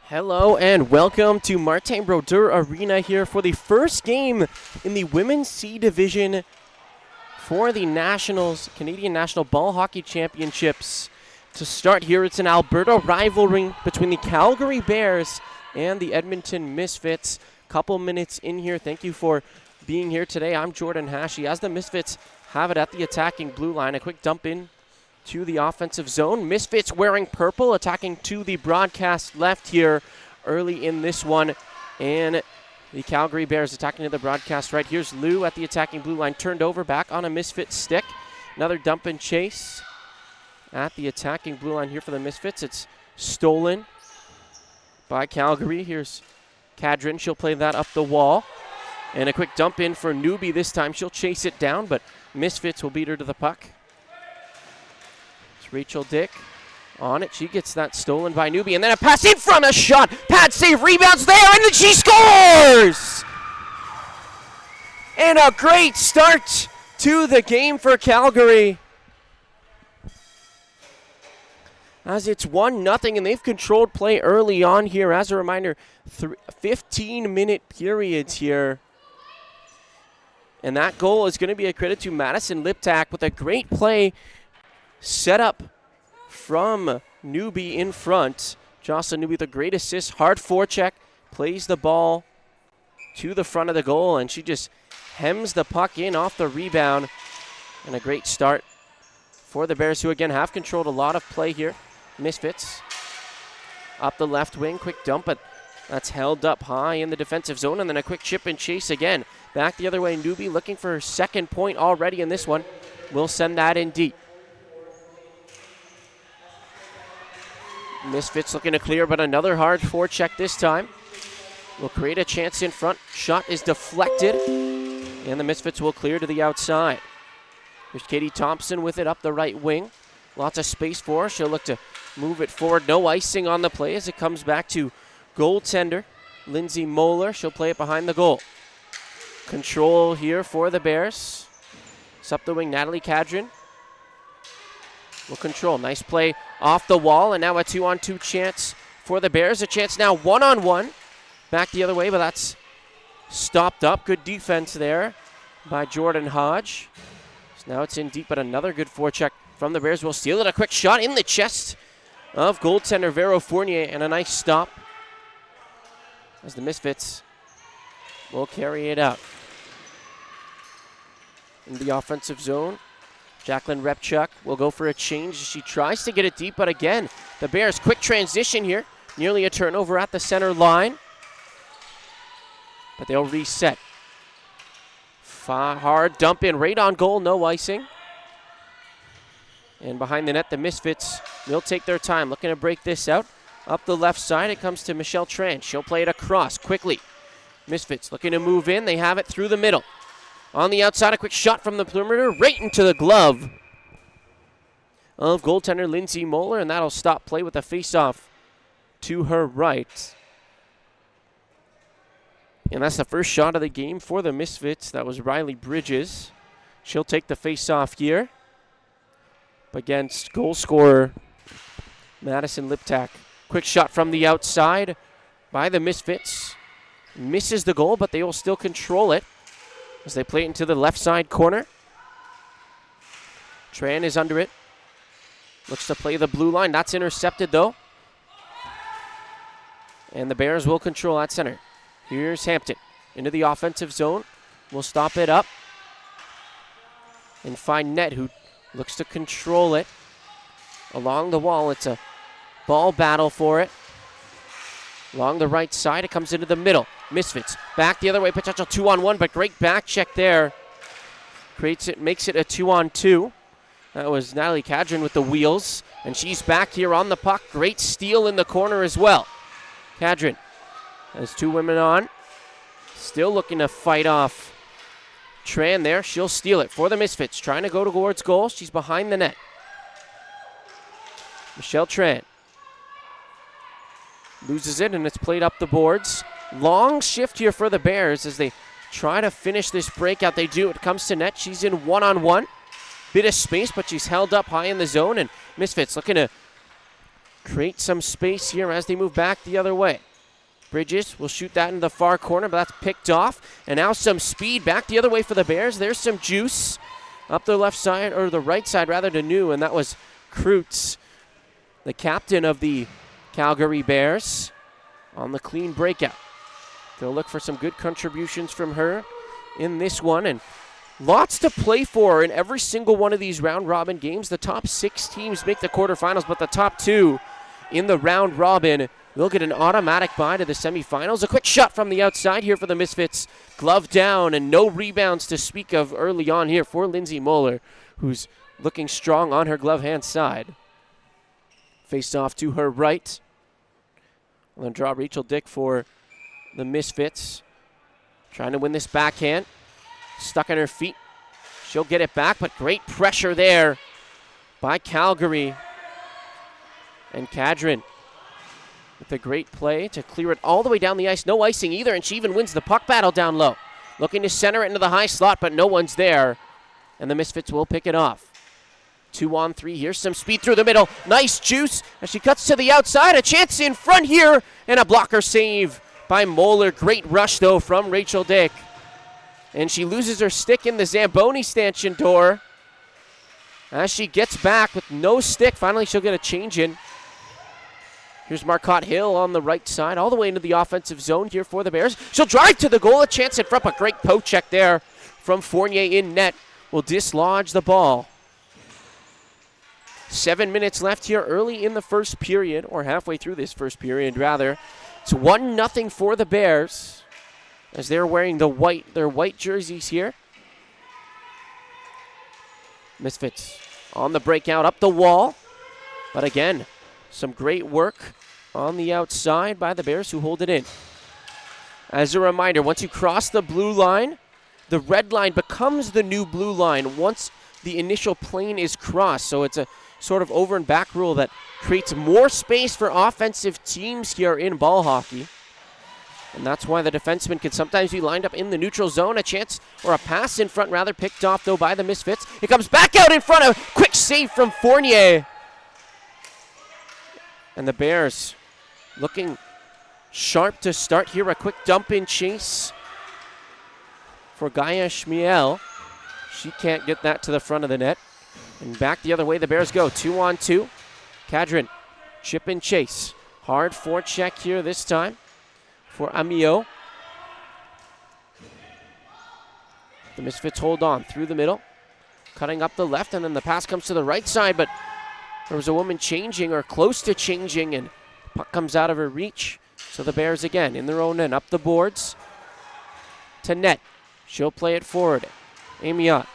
Hello and welcome to Martin Brodeur Arena here for the first game in the Women's C Division for the Canadian National Ball Hockey Championships. To start here, it's an Alberta rivalry between the Calgary Bears and the Edmonton Missfits. Couple minutes in here. Thank you for being here today. I'm Jordan Hashey. As the Missfits have it at the attacking blue line, a quick dump in to the offensive zone. Missfits wearing purple, attacking to the broadcast left here early in this one. And the Calgary Bears attacking to the broadcast right. Here's Lou at the attacking blue line, turned over back on a Misfit stick. Another dump and chase at the attacking blue line here for the Misfits. It's stolen by Calgary. Here's Cadrin. She'll play that up the wall. And a quick dump in for Newbie this time. She'll chase it down, but Misfits will beat her to the puck. Rachel Dick on it. She gets that stolen by Newbie. And then a pass in front, a shot. Pad save, rebounds there, and then she scores! And a great start to the game for Calgary. As it's 1-0, and they've controlled play early on here. As a reminder, 15-minute periods here. And that goal is going to be a credit to Madison Liptak with a great play set up from Newbie in front. Jocelyn Newbie with a great assist. Hard forecheck. Plays the ball to the front of the goal, and she just hems the puck in off the rebound. And a great start for the Bears, who again have controlled a lot of play here. Misfits up the left wing. Quick dump, but that's held up high in the defensive zone. And then a quick chip and chase again. Back the other way. Newbie looking for her second point already in this one. We'll send that in deep. Misfits looking to clear, but another hard forecheck this time. Will create a chance in front. Shot is deflected, and the Misfits will clear to the outside. There's Katie Thompson with it up the right wing. Lots of space for her. She'll look to move it forward. No icing on the play as it comes back to goaltender Lindsay Moeller. She'll play it behind the goal. Control here for the Bears. It's up the wing, Natalie Cadrin will control. Nice play off the wall, and now a 2-on-2 chance for the Bears. A chance now 1-on-1. Back the other way, but that's stopped up. Good defense there by Jordan Hodge. So now it's in deep, but another good forecheck from the Bears. Will steal it. A quick shot in the chest of goaltender Vero Fournier, and a nice stop as the Misfits will carry it out. In the offensive zone, Jacqueline Repchuk will go for a change. She tries to get it deep, but again, the Bears, quick transition here. Nearly a turnover at the center line. But they'll reset. Hard dump in, right on goal, no icing. And behind the net, the Misfits will take their time, looking to break this out. Up the left side, it comes to Michelle Tran. She'll play it across quickly. Misfits looking to move in. They have it through the middle. On the outside, a quick shot from the perimeter, right into the glove of goaltender Lindsay Moeller, and that'll stop play with a face-off to her right. And that's the first shot of the game for the Misfits. That was Riley Bridges. She'll take the face-off here against goal scorer Madison Liptak. Quick shot from the outside by the Misfits. Misses the goal, but they will still control it as they play it into the left side corner. Tran is under it. Looks to play the blue line. That's intercepted, though. And the Bears will control at center. Here's Hampton into the offensive zone. Will stop it up and find Net, who looks to control it along the wall. It's a ball battle for it. Along the right side, it comes into the middle. Misfits back the other way, potential 2-on-1, but great back check there. Makes it a 2-on-2. That was Natalie Cadrin with the wheels, and she's back here on the puck. Great steal in the corner as well. Cadrin has two women on. Still looking to fight off Tran there. She'll steal it for the Misfits, trying to go towards goal. She's behind the net. Michelle Tran loses it, and it's played up the boards. Long shift here for the Bears as they try to finish this breakout. They do. It comes to net. She's in 1-on-1. Bit of space, but she's held up high in the zone, and Misfits looking to create some space here as they move back the other way. Bridges will shoot that in the far corner, but that's picked off. And now some speed back the other way for the Bears. There's some juice up the left side, or the right side rather, to New, and that was Kreutz, the captain of the Calgary Bears, on the clean breakout. They'll look for some good contributions from her in this one, and lots to play for in every single one of these round-robin games. The top 6 teams make the quarterfinals, but the top 2 in the round-robin will get an automatic bye to the semifinals. A quick shot from the outside here for the Misfits. Glove down, and no rebounds to speak of early on here for Lindsay Moeller, who's looking strong on her glove hand side. Face off to her right. We'll draw Rachel Dick for the Misfits. Trying to win this backhand. Stuck on her feet. She'll get it back, but great pressure there by Calgary. And Kadrin with a great play to clear it all the way down the ice. No icing either, and she even wins the puck battle down low. Looking to center it into the high slot, but no one's there. And the Misfits will pick it off. 2-on-3 here. Some speed through the middle. Nice juice as she cuts to the outside. A chance in front here, and a blocker save by Moeller. Great rush, though, from Rachel Dick. And she loses her stick in the Zamboni stanchion door. As she gets back with no stick, finally she'll get a change in. Here's Marcotte Hill on the right side, all the way into the offensive zone here for the Bears. She'll drive to the goal, a chance in front, but great poke check there from Fournier in net. Will dislodge the ball. 7 minutes left here early in the first period, or halfway through this first period, rather. It's 1-0 for the Bears as they're wearing their white jerseys here. Misfits on the breakout up the wall, but again, some great work on the outside by the Bears, who hold it in. As a reminder, once you cross the blue line, the red line becomes the new blue line once the initial plane is crossed. So it's a sort of over and back rule that creates more space for offensive teams here in ball hockey. And that's why the defenseman can sometimes be lined up in the neutral zone. A chance, or a pass in front rather, picked off though by the Misfits. It comes back out in front of, quick save from Fournier. And the Bears looking sharp to start here. A quick dump in chase for Gaia Schmiel. She can't get that to the front of the net. And back the other way the Bears go. 2-on-2. Kadrin, chip and chase. Hard forecheck here this time for Amiot. The Misfits hold on through the middle. Cutting up the left, and then the pass comes to the right side, but there was a woman changing, or close to changing, and puck comes out of her reach. So the Bears again in their own end, up the boards to net. She'll play it forward. Amiot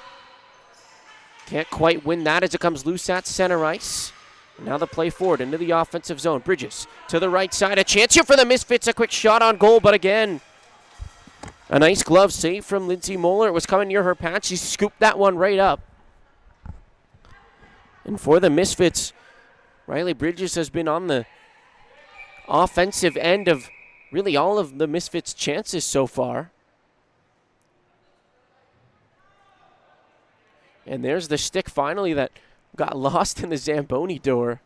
can't quite win that as it comes loose at center ice. And now the play forward into the offensive zone. Bridges to the right side. A chance here for the Misfits. A quick shot on goal, but again, a nice glove save from Lindsay Moeller. It was coming near her patch. She scooped that one right up. And for the Misfits, Riley Bridges has been on the offensive end of really all of the Misfits' chances so far. And there's the stick finally that got lost in the Zamboni door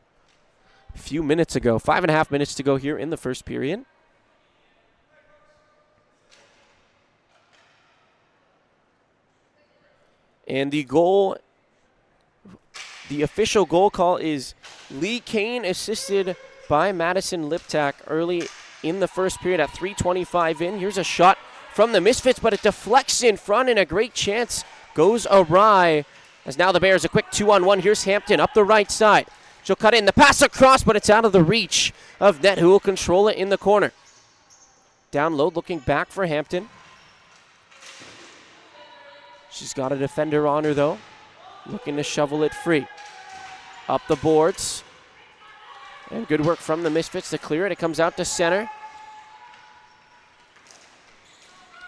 a few minutes ago. 5.5 minutes to go here in the first period. And the goal, the official goal call is Lee Kane, assisted by Madison Liptak early in the first period at 3:25 in. Here's a shot from the Misfits, but it deflects in front, and a great chance goes awry. As now the Bears a quick 2-on-1. Here's Hampton up the right side. She'll cut in the pass across, but it's out of the reach of net, who will control it in the corner. Down low, looking back for Hampton. She's got a defender on her though, looking to shovel it free. Up the boards. And good work from the Misfits to clear it. It comes out to center.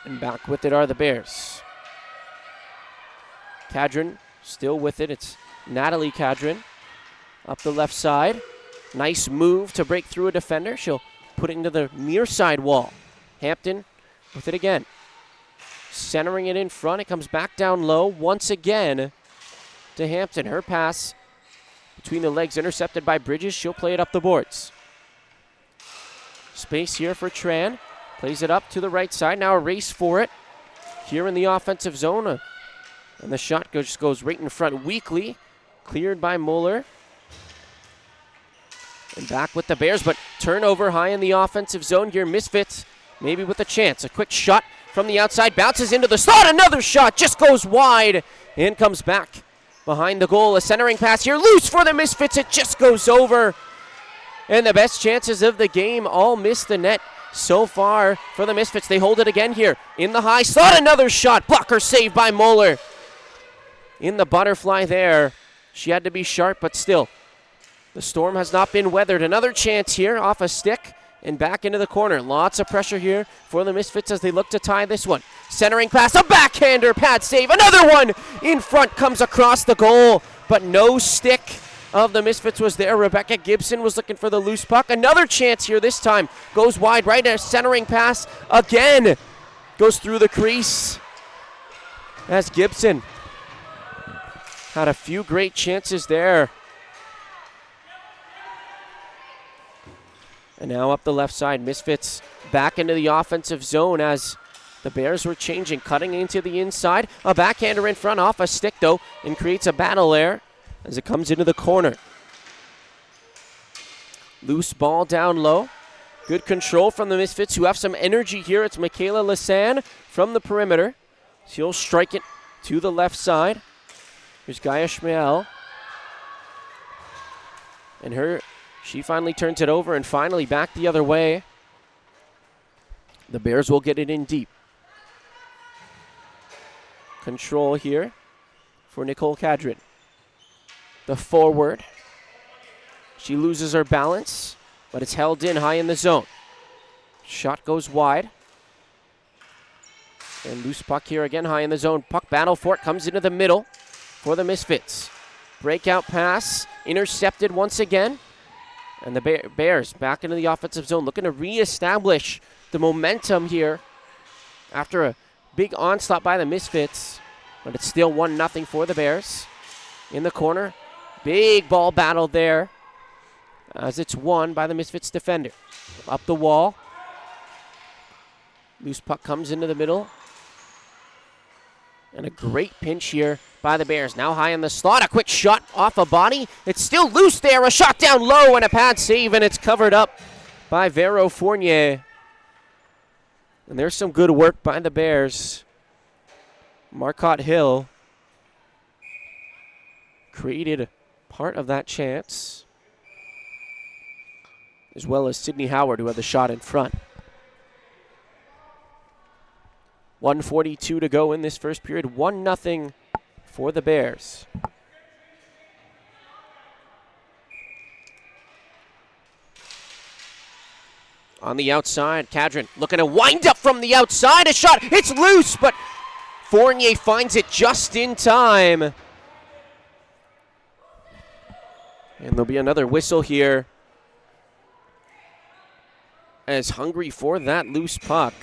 And back with it are the Bears. Kadrin still with it. It's Natalie Kadrin up the left side. Nice move to break through a defender. She'll put it into the near side wall. Hampton with it again. Centering it in front. It comes back down low once again to Hampton. Her pass between the legs, intercepted by Bridges. She'll play it up the boards. Space here for Tran. Plays it up to the right side. Now a race for it here in the offensive zone. And the shot just goes right in front weakly. Cleared by Muller. And back with the Bears, but turnover high in the offensive zone here. Misfits maybe with a chance. A quick shot from the outside. Bounces into the slot. Another shot just goes wide. And comes back behind the goal. A centering pass here. Loose for the Misfits. It just goes over. And the best chances of the game all miss the net so far for the Misfits. They hold it again here in the high slot. Another shot. Blocker saved by Muller. In the butterfly there. She had to be sharp, but still. The storm has not been weathered. Another chance here off a stick and back into the corner. Lots of pressure here for the Misfits as they look to tie this one. Centering pass. A backhander. Pad save. Another one in front comes across the goal, but no stick of the Misfits was there. Rebecca Gibson was looking for the loose puck. Another chance here this time. Goes wide right. A centering pass again. Goes through the crease as Gibson had a few great chances there. And now up the left side. Misfits back into the offensive zone as the Bears were changing. Cutting into the inside. A backhander in front off a stick though and creates a battle there as it comes into the corner. Loose ball down low. Good control from the Misfits who have some energy here. It's Michaela Lasan from the perimeter. She'll strike it to the left side. Here's Gaia Schmiel. And she finally turns it over and finally back the other way. The Bears will get it in deep. Control here for Nicole Cadron. The forward. She loses her balance, but it's held in high in the zone. Shot goes wide. And loose puck here again high in the zone. Puck battle for it comes into the middle for the Misfits. Breakout pass intercepted once again. And the Bears back into the offensive zone looking to reestablish the momentum here after a big onslaught by the Misfits. But it's still 1-0 for the Bears. In the corner. Big ball battle there as it's won by the Misfits defender. Up the wall. Loose puck comes into the middle. And a great pinch here by the Bears. Now high in the slot. A quick shot off a body. It's still loose there. A shot down low and a pad save, and it's covered up by Vero Fournier. And there's some good work by the Bears. Marcotte Hill created part of that chance, as well as Sydney Howard, who had the shot in front. 1:42 to go in this first period. 1-0 for the Bears. On the outside, Cadron looking to wind up from the outside. A shot. It's loose, but Fournier finds it just in time. And there'll be another whistle here as hungry for that loose puck.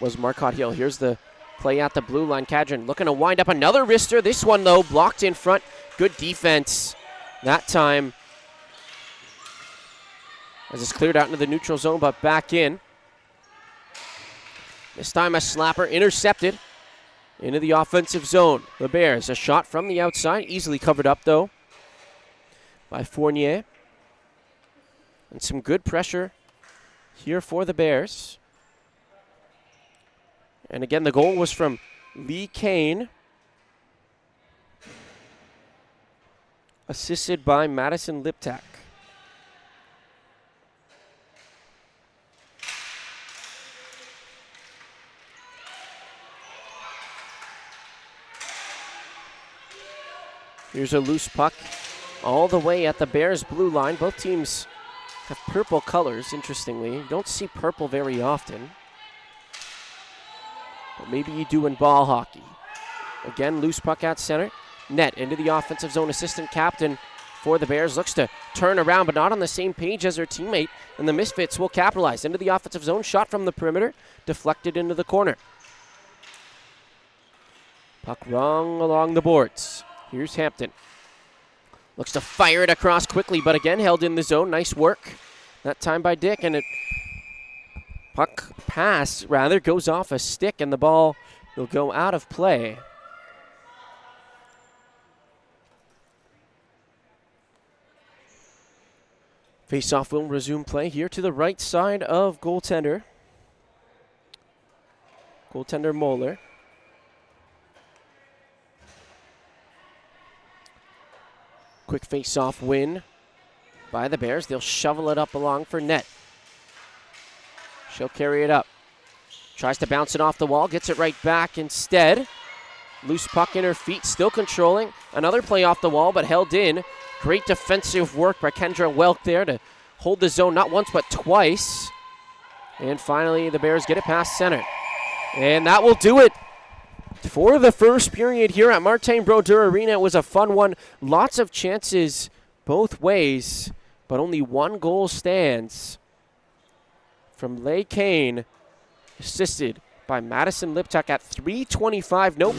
Was Marcotte Hill. Here's the play at the blue line. Cadron looking to wind up another wrister. This one, though, blocked in front. Good defense that time as it's cleared out into the neutral zone, but back in. This time a slapper intercepted into the offensive zone. The Bears, a shot from the outside, easily covered up, though, by Fournier. And some good pressure here for the Bears. And again, the goal was from Lee Kane, assisted by Madison Liptak. Here's a loose puck all the way at the Bears' blue line. Both teams have purple colors, interestingly. You don't see purple very often, but maybe you do in ball hockey. Again, loose puck at center. Net into the offensive zone. Assistant captain for the Bears. Looks to turn around, but not on the same page as her teammate. And the Misfits will capitalize. Into the offensive zone. Shot from the perimeter. Deflected into the corner. Puck wrong along the boards. Here's Hampton. Looks to fire it across quickly, but again held in the zone. Nice work. That time by Dick, and it puck pass rather goes off a stick, and the ball will go out of play. Face-off will resume play here to the right side of goaltender. Goaltender Moeller. Quick face-off win by the Bears. They'll shovel it up along for net. She'll carry it up. Tries to bounce it off the wall. Gets it right back instead. Loose puck in her feet. Still controlling. Another play off the wall, but held in. Great defensive work by Kendra Welk there to hold the zone not once but twice. And finally, the Bears get it past center. And that will do it for the first period here at Martin Brodeur Arena. It was a fun one. Lots of chances both ways, but only one goal stands from Leigh Kane, assisted by Madison Liptak at 3:25. Nope.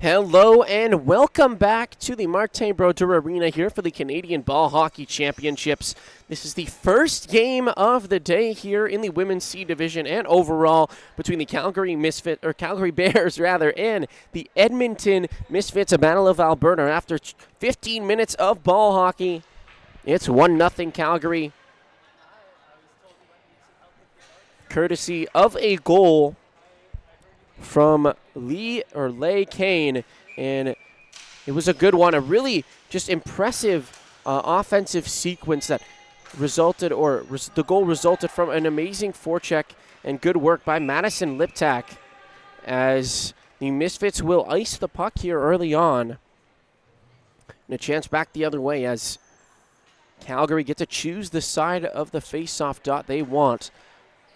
Hello and welcome back to the Martin Brodeur Arena here for the Canadian Ball Hockey Championships. This is the first game of the day here in the Women's C Division and overall between the Calgary Bears and the Edmonton Missfits, a battle of Alberta. After 15 minutes of ball hockey, it's 1-0 Calgary, courtesy of a goal from Leigh Kane, and it was a good one, a really just impressive offensive sequence that resulted, the goal resulted from an amazing forecheck and good work by Madison Liptak, as the Misfits will ice the puck here early on. And a chance back the other way as Calgary get to choose the side of the face-off dot they want.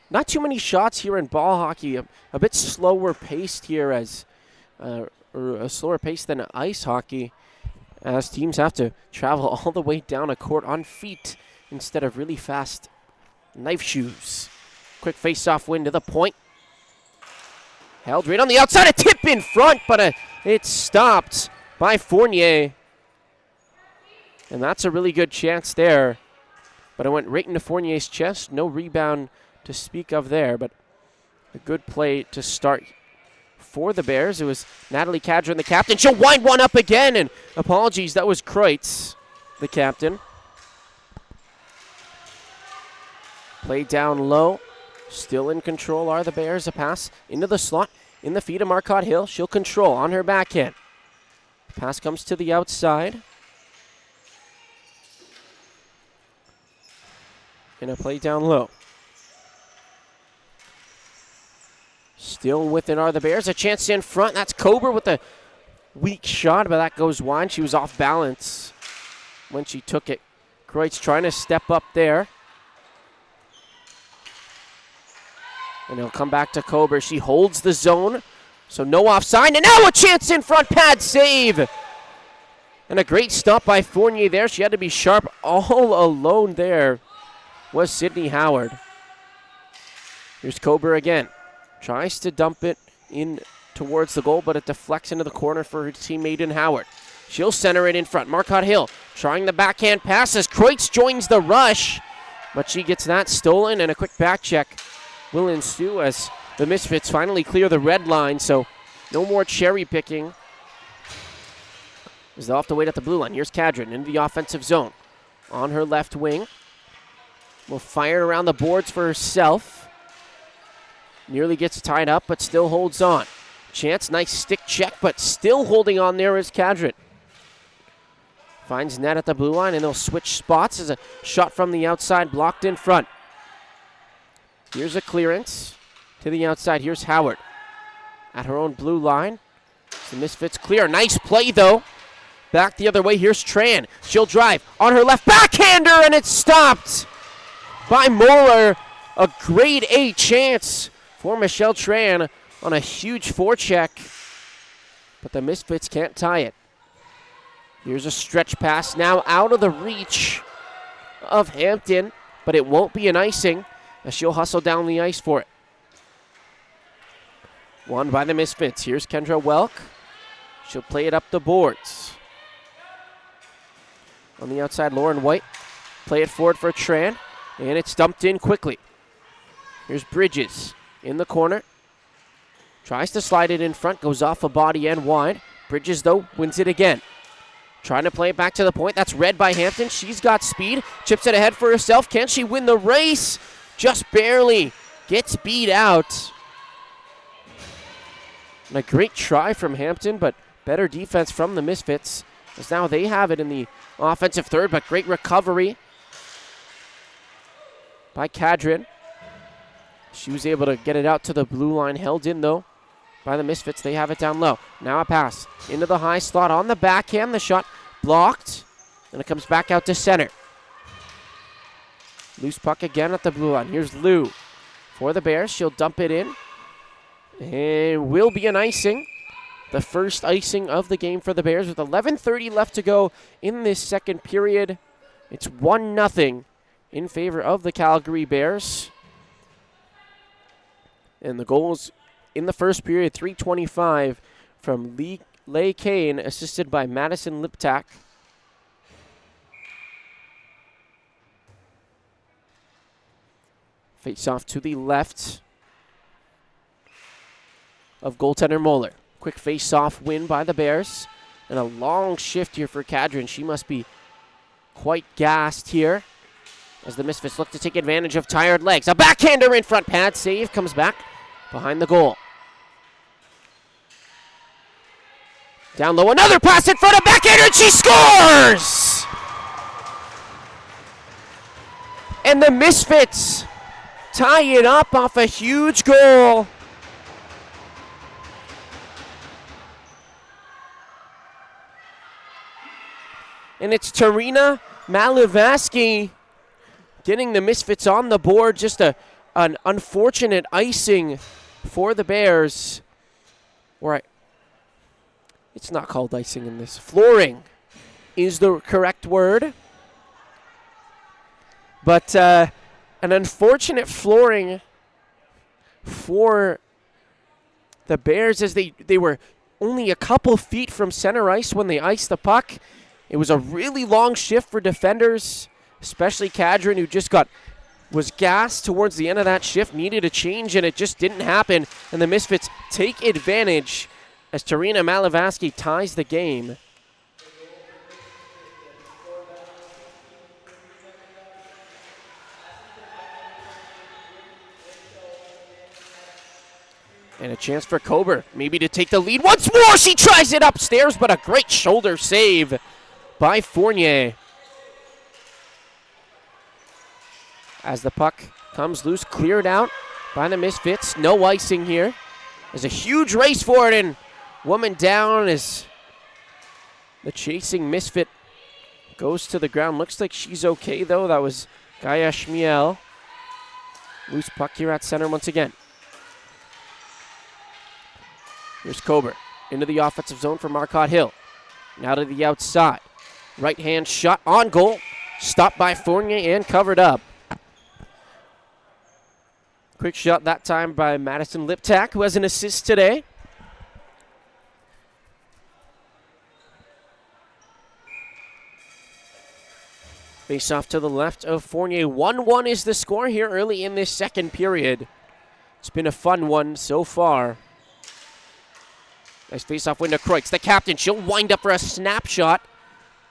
Not too many shots here in ball hockey, a bit slower paced here or a slower pace than ice hockey, as teams have to travel all the way down a court on feet instead of really fast knife shoes. Quick face-off win to the point. Held right on the outside, a tip in front, but it's stopped by Fournier. And that's a really good chance there. But it went right into Fournier's chest. No rebound to speak of there, but a good play to start for the Bears. It was Natalie Cadron, the captain. She'll wind one up again, and apologies, that was Kreutz, the captain. Play down low. Still in control are the Bears. A pass into the slot, in the feet of Marcotte Hill. She'll control on her backhand. Pass comes to the outside. And a play down low. Still within are the Bears. A chance in front. That's Kober with a weak shot, but that goes wide. She was off balance when she took it. Kreutz trying to step up there. And he'll come back to Kober. She holds the zone, so no offside. And now a chance in front. Pad save. And a great stop by Fournier there. She had to be sharp all alone there. Was Sydney Howard. Here's Kober again. Tries to dump it in towards the goal, but it deflects into the corner for her teammate in Howard. She'll center it in front. Marcotte Hill trying the backhand pass as Kreutz joins the rush, but she gets that stolen, and a quick back check will ensue as the Misfits finally clear the red line, so no more cherry picking as they'll have to wait at the blue line. Here's Cadron into the offensive zone on her left wing. Will fire around the boards for herself. Nearly gets tied up, but still holds on. Chance, nice stick check, but still holding on there is Cadron. Finds net at the blue line, and they'll switch spots as a shot from the outside blocked in front. Here's a clearance to the outside. Here's Howard at her own blue line. The Misfits clear. Nice play, though. Back the other way. Here's Tran. She'll drive on her left backhander, and it's stopped by Moeller. A grade A chance for Michelle Tran on a huge forecheck, but the Misfits can't tie it. Here's a stretch pass now out of the reach of Hampton, but it won't be an icing as she'll hustle down the ice for it. Won by the Misfits. Here's Kendra Welk. She'll play it up the boards. On the outside, Lauren White. Play it forward for Tran, and it's dumped in quickly. Here's Bridges in the corner. Tries to slide it in front, goes off a body and wide. Bridges, though, wins it again. Trying to play it back to the point. That's read by Hampton. She's got speed. Chips it ahead for herself. Can she win the race? Just barely. Gets beat out. And a great try from Hampton, but better defense from the Misfits, as now they have it in the offensive third, but great recovery by Cadron. She was able to get it out to the blue line, held in, though, by the Misfits. They have it down low. Now a pass into the high slot on the backhand. The shot blocked, and it comes back out to center. Loose puck again at the blue line. Here's Lou for the Bears. She'll dump it in. And will be an icing. The first icing of the game for the Bears with 11:30 left to go in this second period. It's 1-0 in favor of the Calgary Bears. And the goals in the first period, 3:25 from Leigh Kane, assisted by Madison Liptak. Face off to the left of goaltender Moeller. Quick face-off win by the Bears. And a long shift here for Cadron. She must be quite gassed here as the Misfits look to take advantage of tired legs. A backhander in front. Pad save comes back behind the goal. Down low, another pass in front of backhander, and she scores! And the Misfits tie it up off a huge goal. And it's Tarina Malavaski getting the Misfits on the board. Just an unfortunate icing for the Bears. It's not called icing in this. Flooring is the correct word. But an unfortunate flooring for the Bears as they were only a couple feet from center ice when they iced the puck. It was a really long shift for defenders, especially Cadron, who just was gassed towards the end of that shift, needed a change, and it just didn't happen. And the Misfits take advantage as Tarina Malavaski ties the game. And a chance for Kober, maybe to take the lead once more. She tries it upstairs, but a great shoulder save by Fournier. As the puck comes loose, cleared out by the Misfits. No icing here. There's a huge race for it, and woman down as the chasing Misfit goes to the ground. Looks like she's okay, though. That was Gaia Schmiel. Loose puck here at center once again. Here's Kober into the offensive zone for Marcotte Hill. Now to the outside. Right hand shot on goal. Stopped by Fournier and covered up. Quick shot that time by Madison Liptak, who has an assist today. Face off to the left of Fournier. 1-1 is the score here early in this second period. It's been a fun one so far. Nice face-off win to Kreutz. The captain, she'll wind up for a snapshot.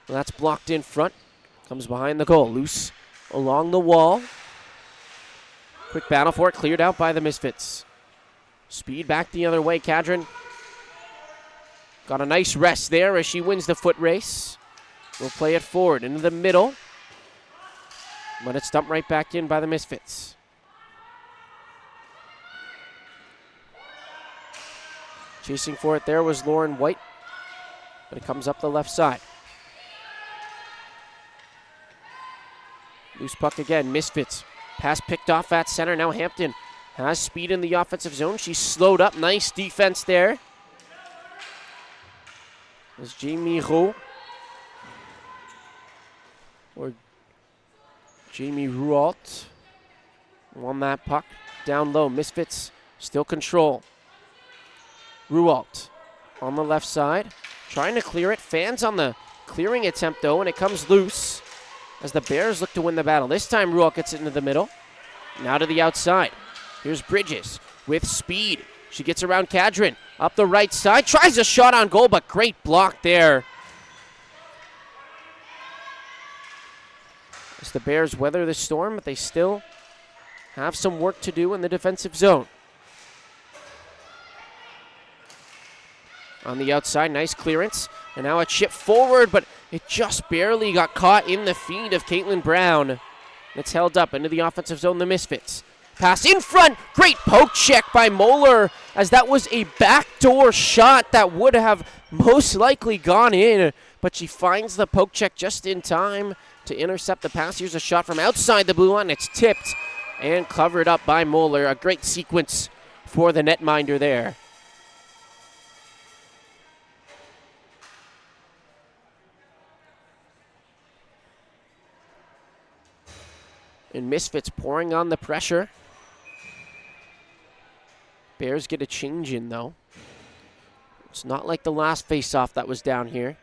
Well, that's blocked in front. Comes behind the goal. Loose along the wall. Quick battle for it. Cleared out by the Misfits. Speed back the other way. Cadron got a nice rest there as she wins the foot race. We'll play it forward into the middle. But it's dumped right back in by the Misfits. Chasing for it there was Lauren White, but it comes up the left side. Loose puck again, Misfits. Pass picked off at center. Now Hampton has speed in the offensive zone. She's slowed up. Nice defense there. There's Jamie Roux. Or Jamie Rualt. Won that puck. Down low. Misfits still control. Rualt on the left side, trying to clear it. Fans on the clearing attempt, though, and it comes loose as the Bears look to win the battle. This time, Rualt gets it into the middle. Now to the outside. Here's Bridges with speed. She gets around Cadron. Up the right side, tries a shot on goal, but great block there. As the Bears weather the storm, but they still have some work to do in the defensive zone. On the outside, nice clearance. And now a chip forward, but it just barely got caught in the feet of Caitlin Brown. It's held up into the offensive zone, the Misfits. Pass in front, great poke check by Moeller, as that was a backdoor shot that would have most likely gone in, but she finds the poke check just in time to intercept the pass. Here's a shot from outside the blue line. It's tipped and covered up by Moeller. A great sequence for the netminder there. And Misfits pouring on the pressure. Bears get a change in, though. It's not like the last face-off that was down here.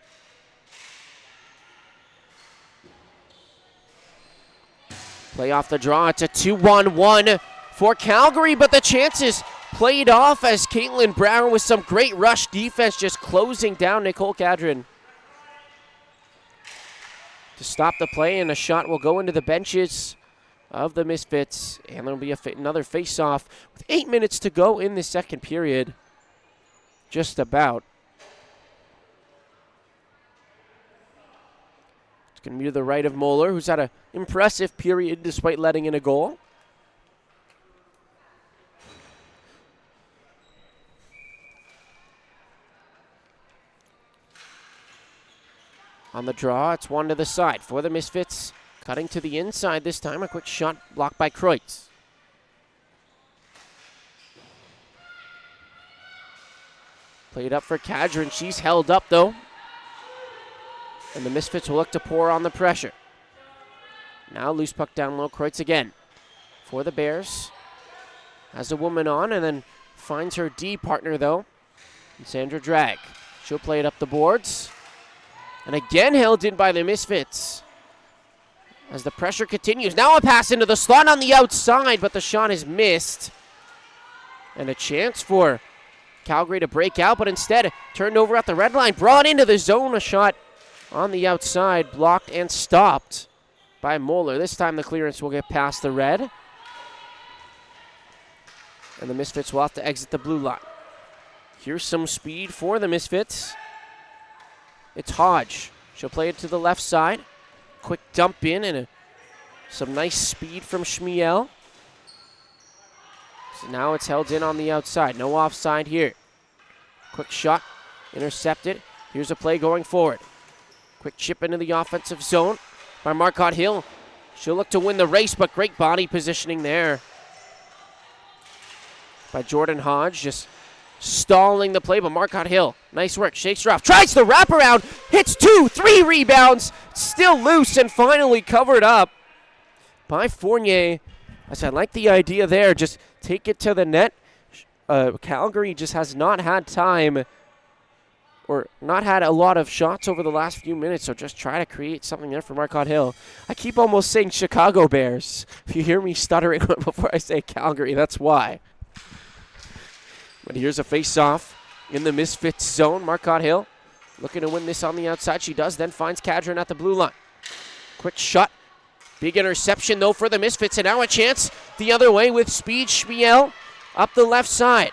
Play off the draw. It's a 2-1-1 for Calgary, but the chances played off as Caitlin Brown with some great rush defense just closing down Nicole Cadron. To stop the play, and a shot will go into the benches of the Misfits, and there'll be another face-off with 8 minutes to go in the second period. Just about. It's going to be to the right of Moeller, who's had an impressive period despite letting in a goal. On the draw, it's one to the side for the Misfits. Cutting to the inside this time. A quick shot blocked by Kreutz. Played up for Cadron. She's held up, though. And the Misfits will look to pour on the pressure. Now loose puck down low. Kreutz again for the Bears. Has a woman on and then finds her D partner, though. And Sandra Drag. She'll play it up the boards. And again held in by the Misfits. As the pressure continues. Now a pass into the slot on the outside, but the shot is missed. And a chance for Calgary to break out, but instead turned over at the red line. Brought into the zone, a shot on the outside, blocked and stopped by Moeller. This time the clearance will get past the red. And the Misfits will have to exit the blue line. Here's some speed for the Misfits. It's Hodge. She'll play it to the left side. Quick dump in and some nice speed from Schmiel. So now it's held in on the outside. No offside here. Quick shot. Intercepted. Here's a play going forward. Quick chip into the offensive zone by Marcotte Hill. She'll look to win the race, but great body positioning there by Jordan Hodge. Just stalling the play, but Marcotte Hill, nice work, shakes her off, tries the wraparound, hits 2, 3 rebounds, still loose and finally covered up by Fournier. As I like the idea there, just take it to the net. Calgary just has not had time or not had a lot of shots over the last few minutes, so just try to create something there for Marcotte Hill. I keep almost saying Chicago Bears. If you hear me stuttering before I say Calgary, that's why. But here's a face-off in the Misfits zone. Marcotte Hill looking to win this on the outside. She does, then finds Cadron at the blue line. Quick shot. Big interception, though, for the Misfits. And now a chance the other way with speed. Schmiel up the left side.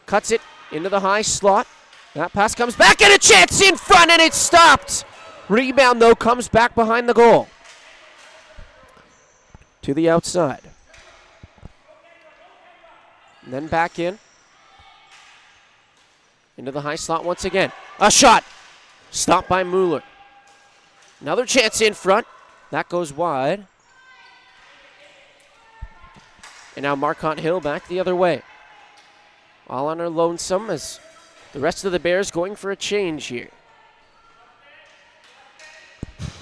Cuts it into the high slot. That pass comes back, and a chance in front, and it's stopped. Rebound, though, comes back behind the goal. To the outside. And then back in. Into the high slot once again. A shot. Stopped by Mueller. Another chance in front. That goes wide. And now Marcotte Hill back the other way. All on her lonesome as the rest of the Bears going for a change here.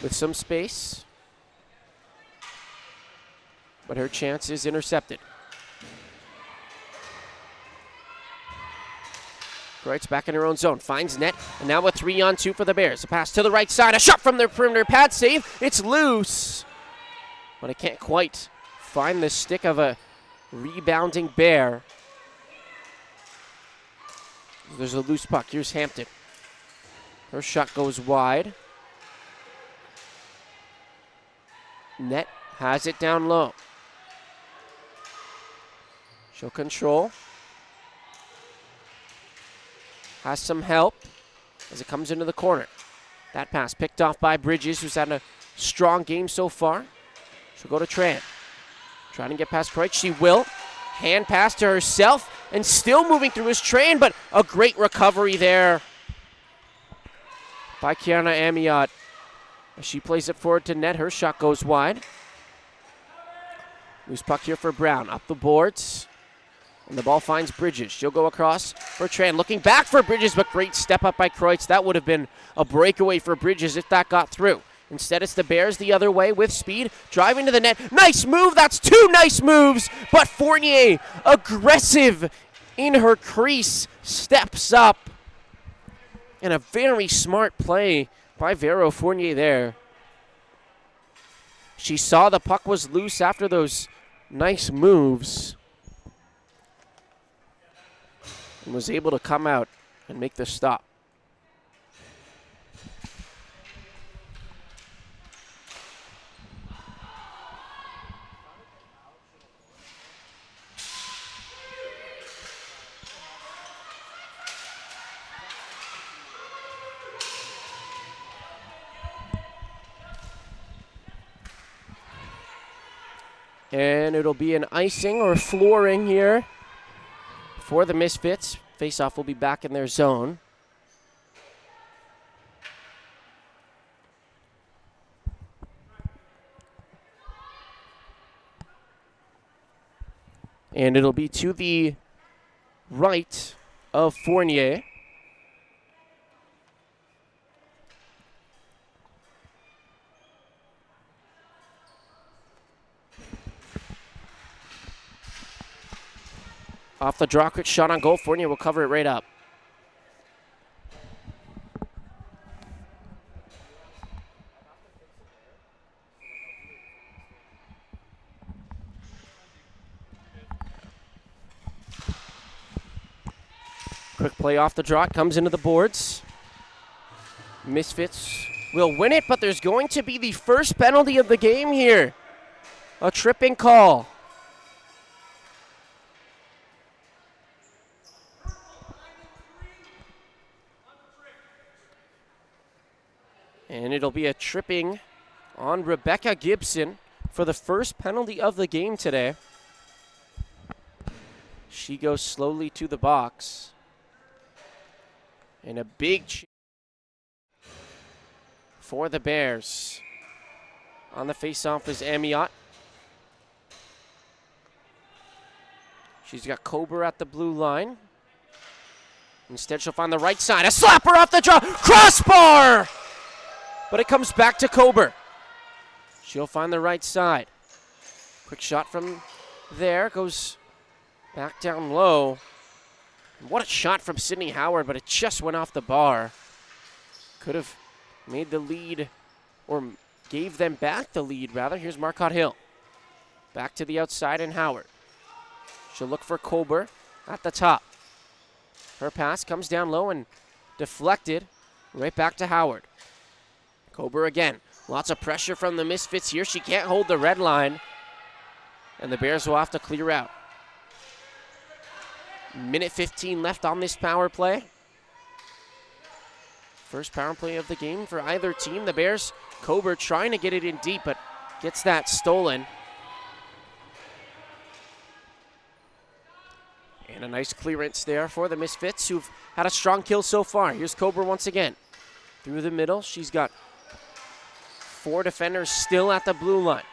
With some space. But her chance is intercepted. Kreutz back in her own zone, finds net, and now a 3-on-2 for the Bears. A pass to the right side, a shot from their perimeter, pad save, it's loose. But it can't quite find the stick of a rebounding Bear. There's a loose puck, here's Hampton. Her shot goes wide. Net has it down low. She'll control. Has some help as it comes into the corner. That pass picked off by Bridges, who's had a strong game so far. She'll go to Tran. Trying to get past Kreutz. She will. Hand pass to herself and still moving through his Tran, but a great recovery there by Kiana Amiot. As she plays it forward to net, her shot goes wide. Loose puck here for Brown. Up the boards. And the ball finds Bridges. She'll go across for Tran. Looking back for Bridges, but great step up by Kreutz. That would have been a breakaway for Bridges if that got through. Instead, it's the Bears the other way with speed. Driving to the net. Nice move. That's 2 nice moves. But Fournier, aggressive in her crease, steps up. And a very smart play by Vero Fournier there. She saw the puck was loose after those nice moves. And was able to come out and make the stop. And it'll be an icing or flooring here for the Misfits. Faceoff will be back in their zone. And it'll be to the right of Fournier. Off the draw, quick shot on goal. Fournier will cover it right up. Quick play off the draw. It comes into the boards. Misfits will win it, but there's going to be the first penalty of the game here. A tripping call. And it'll be a tripping on Rebecca Gibson for the first penalty of the game today. She goes slowly to the box. And a big for the Bears. On the face-off is Amiot. She's got Kober at the blue line. Instead, she'll find the right side. A slapper off the draw. Crossbar! But it comes back to Kober. She'll find the right side. Quick shot from there. Goes back down low. And what a shot from Sydney Howard, but it just went off the bar. Could have made the lead, or gave them back the lead, rather. Here's Marcotte Hill. Back to the outside and Howard. She'll look for Kober at the top. Her pass comes down low and deflected right back to Howard. Kober again. Lots of pressure from the Misfits here. She can't hold the red line. And the Bears will have to clear out. Minute 15 left on this power play. First power play of the game for either team. The Bears, Kober trying to get it in deep, but gets that stolen. And a nice clearance there for the Misfits, who've had a strong kill so far. Here's Kober once again. Through the middle, she's got 4 defenders still at the blue line.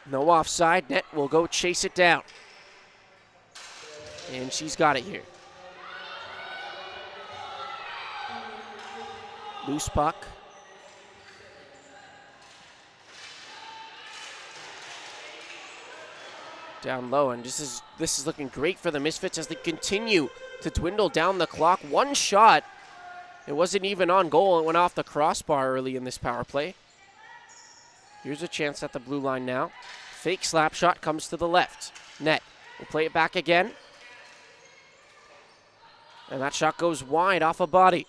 No offside. Net will go chase it down. And she's got it here. Loose puck. Down low, and this is looking great for the Misfits as they continue to dwindle down the clock. One shot. It wasn't even on goal. It went off the crossbar early in this power play. Here's a chance at the blue line now. Fake slap shot comes to the left. Net will play it back again. And that shot goes wide off a body.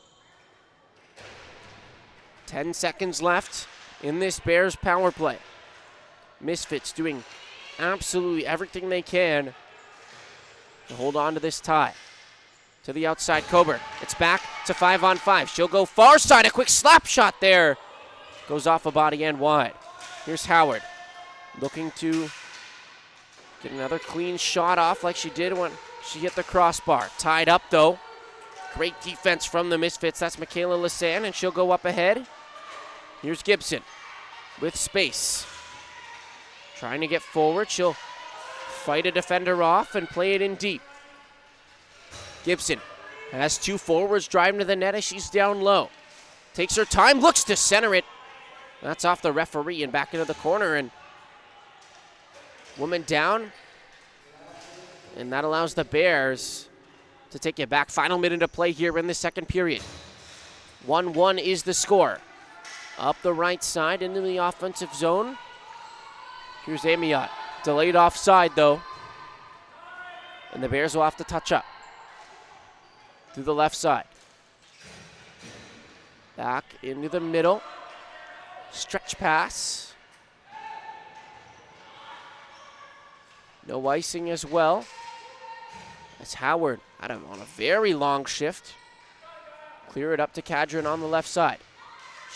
10 seconds left in this Bears power play. Misfits doing absolutely everything they can to hold on to this tie. To the outside, Kober. It's back to 5-on-5. She'll go far side. A quick slap shot there. Goes off a body and wide. Here's Howard. Looking to get another clean shot off like she did when she hit the crossbar. Tied up, though. Great defense from the Misfits. That's Michaela Lissan, and she'll go up ahead. Here's Gibson with space. Trying to get forward. She'll fight a defender off and play it in deep. Gibson has 2 forwards driving to the net as she's down low. Takes her time, looks to center it. That's off the referee and back into the corner, and woman down. And that allows the Bears to take it back. Final minute of play here in the second period. 1-1 is the score. Up the right side into the offensive zone. Here's Amiot. Delayed offside, though. And the Bears will have to touch up. Through the left side. Back into the middle. Stretch pass. No icing as well. As Howard on a very long shift. Clear it up to Cadron on the left side.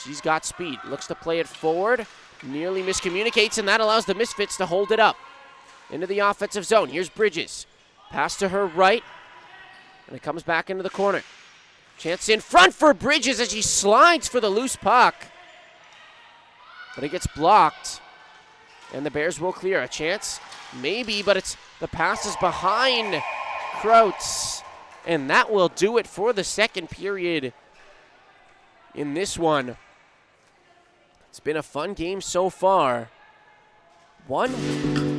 She's got speed. Looks to play it forward. Nearly miscommunicates, and that allows the Misfits to hold it up. Into the offensive zone. Here's Bridges. Pass to her right. And it comes back into the corner. Chance in front for Bridges as she slides for the loose puck. But it gets blocked. And the Bears will clear. A chance? Maybe, but it's the pass is behind Krautz. And that will do it for the second period in this one. It's been a fun game so far. 1.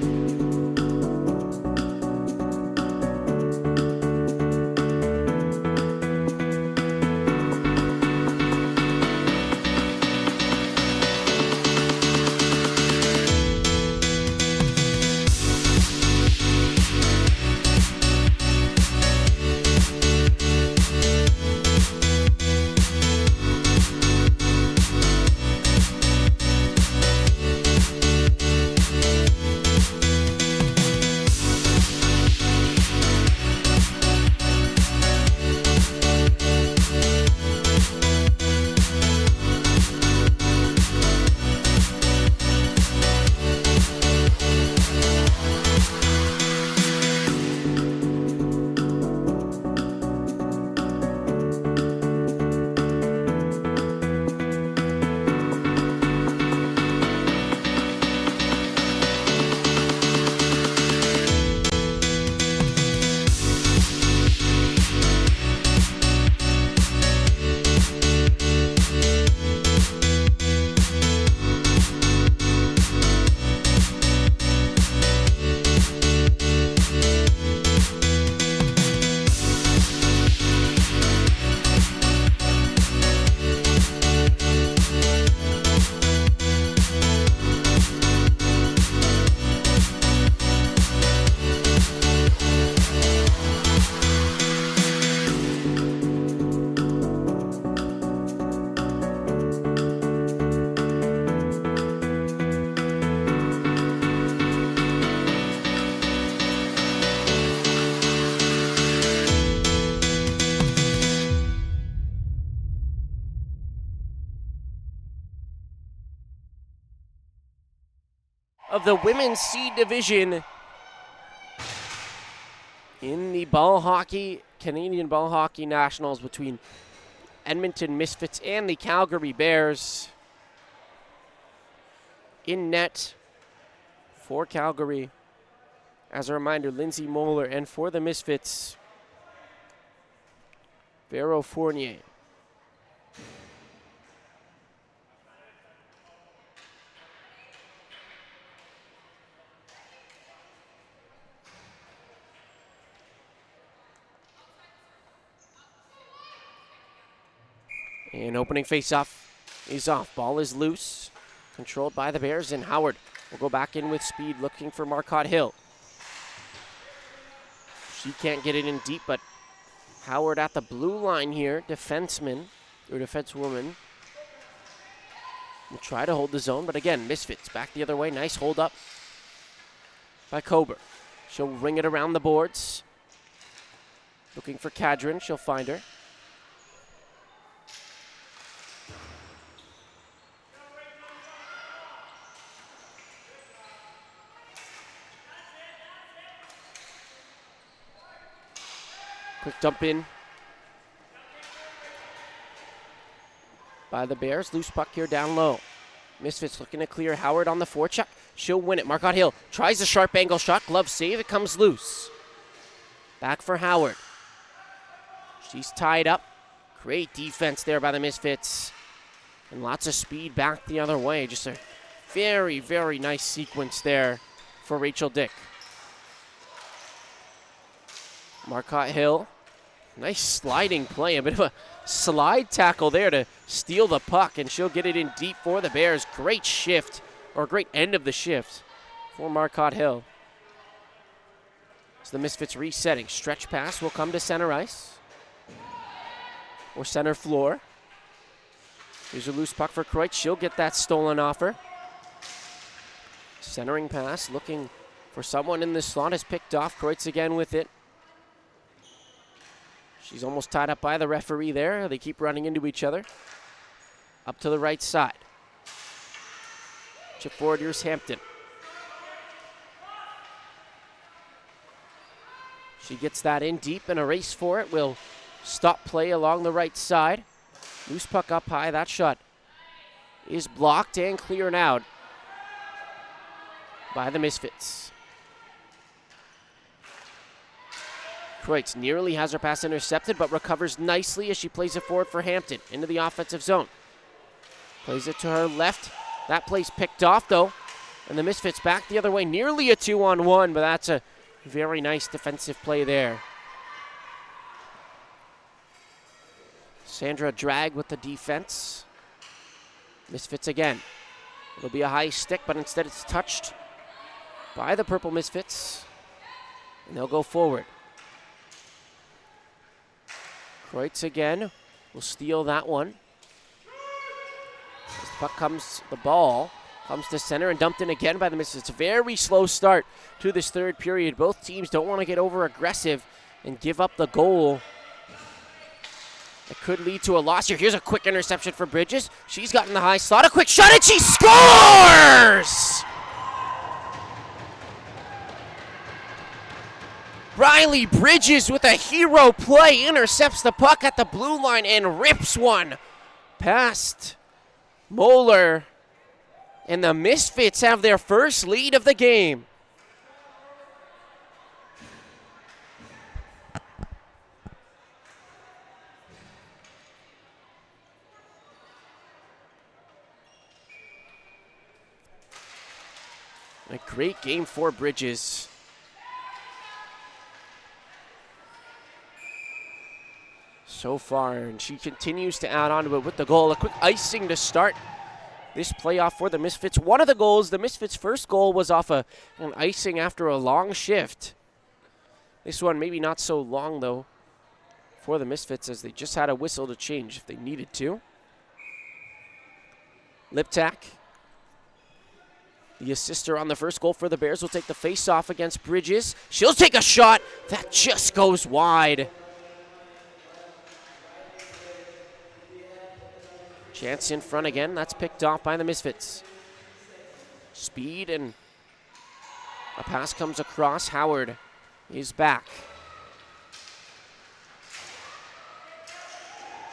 of the Women's C Division in the Canadian Ball Hockey Nationals between Edmonton Missfits and the Calgary Bears. In net for Calgary, as a reminder, Lindsay Moeller, and for the Misfits, Vero Fournier. And opening face-off is off. Ball is loose, controlled by the Bears, and Howard will go back in with speed, looking for Marcotte Hill. She can't get it in deep, but Howard at the blue line here, defensewoman, will try to hold the zone, but again, Misfits back the other way. Nice hold up by Kober. She'll ring it around the boards. Looking for Cadron, she'll find her. Quick dump in by the Bears. Loose puck here down low. Misfits looking to clear. Howard on the forecheck. She'll win it. Marcotte Hill tries a sharp angle shot. Glove save. It comes loose. Back for Howard. She's tied up. Great defense there by the Misfits. And lots of speed back the other way. Just a very, very nice sequence there for Rachel Dick. Marcotte Hill, nice sliding play, a bit of a slide tackle there to steal the puck, and she'll get it in deep for the Bears. Great shift, or great end of the shift for Marcotte Hill. So the Misfits resetting. Stretch pass will come to center ice, or center floor. Here's a loose puck for Kreutz. She'll get that stolen off her. Centering pass, looking for someone in the slot, is picked off. Kreutz again with it. She's almost tied up by the referee there. They keep running into each other. Up to the right side. Chip forward, here's Hampton. She gets that in deep, and a race for it will stop play along the right side. Loose puck up high. That shot is blocked and cleared out by the Misfits. Kreutz nearly has her pass intercepted, but recovers nicely as she plays it forward for Hampton into the offensive zone. Plays it to her left. That play's picked off, though, and the Misfits back the other way. Nearly a 2-on-1, but that's a very nice defensive play there. Sandra Drag with the defense. Misfits again. It'll be a high stick, but instead it's touched by the Purple Misfits, and they'll go forward. Kreutz again will steal that one. As the ball comes to center and dumped in again by the Misfits. It's a very slow start to this third period. Both teams don't want to get over aggressive and give up the goal. It could lead to a loss here. Here's a quick interception for Bridges. She's gotten the high slot. A quick shot, and she scores! Riley Bridges with a hero play, intercepts the puck at the blue line and rips one past Moeller. And the Misfits have their first lead of the game. A great game for Bridges. So far, and she continues to add on to it with the goal. A quick icing to start this playoff for the Misfits. One of the goals, the Misfits' first goal, was off an icing after a long shift. This one maybe not so long, though, for the Misfits, as they just had a whistle to change if they needed to. Liptak, the assister on the first goal for the Bears, will take the face-off against Bridges. She'll take a shot that just goes wide. Chance in front again. That's picked off by the Misfits. Speed and A pass comes across. Howard is back.